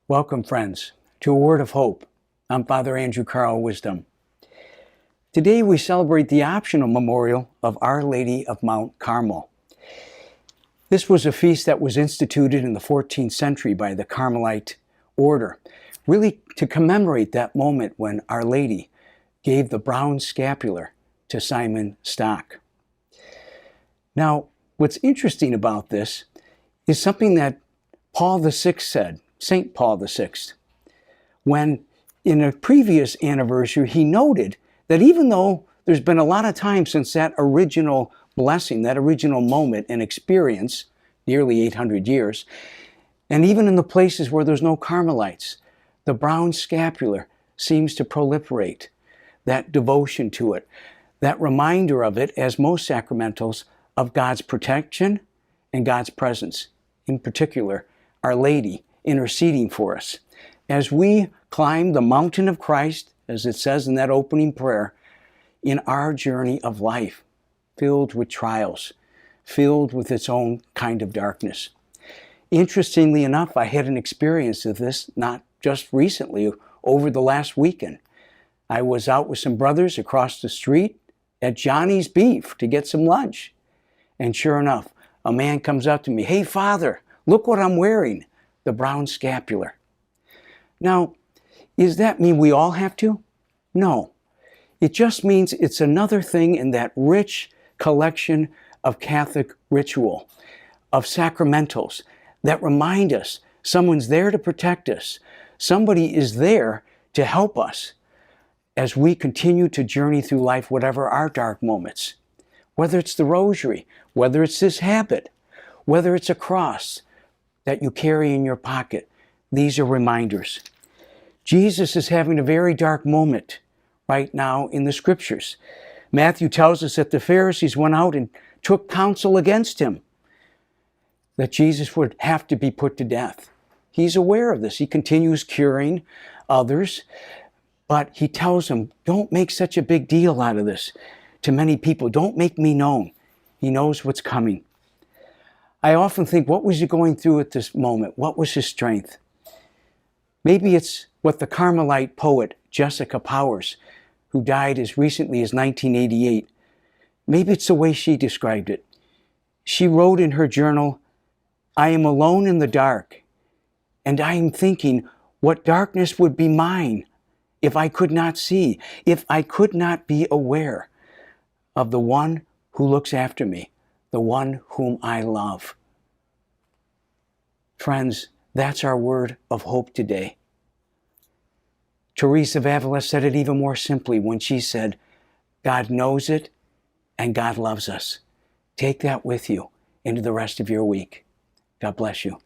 Welcome, friends, to A Word of Hope. I'm Father Andrew Carl Wisdom. Today we celebrate the optional memorial of Our Lady of Mount Carmel. This was a feast that was instituted in the 14th century by the Carmelite order, really to commemorate that moment when Our Lady gave the brown scapular to Simon Stock. Now, what's interesting about this is something that Paul VI said, St. Paul VI, when in a previous anniversary he noted that even though there's been a lot of time since that original blessing, that original moment and experience, nearly 800 years, and even in the places where there's no Carmelites, the brown scapular seems to proliferate, that devotion to it, that reminder of it, as most sacramentals, of God's protection and God's presence, in particular, Our Lady interceding for us. As we climb the mountain of Christ, as it says in that opening prayer, in our journey of life, filled with trials, filled with its own kind of darkness. Interestingly enough, I had an experience of this not just recently, over the last weekend. I was out with some brothers across the street at Johnny's Beef to get some lunch. And sure enough, a man comes up to me, "Hey, Father, look what I'm wearing, the brown scapular." Now, does that mean we all have to? No. It just means it's another thing in that rich collection of Catholic ritual, of sacramentals that remind us someone's there to protect us. Somebody is there to help us as we continue to journey through life, whatever our dark moments. Whether it's the rosary, whether it's this habit, whether it's a cross that you carry in your pocket, these are reminders. Jesus is having a very dark moment right now in the scriptures. Matthew tells us that the Pharisees went out and took counsel against him, that Jesus would have to be put to death. He's aware of this. He continues curing others, but he tells them, don't make such a big deal out of this to many people. Don't make me known. He knows what's coming. I often think, what was he going through at this moment? What was his strength? Maybe it's what the Carmelite poet Jessica Powers, who died as recently as 1988, maybe it's the way she described it. She wrote in her journal, "I am alone in the dark, and I am thinking what darkness would be mine if I could not see, if I could not be aware of the one who looks after me, the one whom I love." Friends, that's our word of hope today. Teresa of Avila said it even more simply when she said, God knows it and God loves us. Take that with you into the rest of your week. God bless you.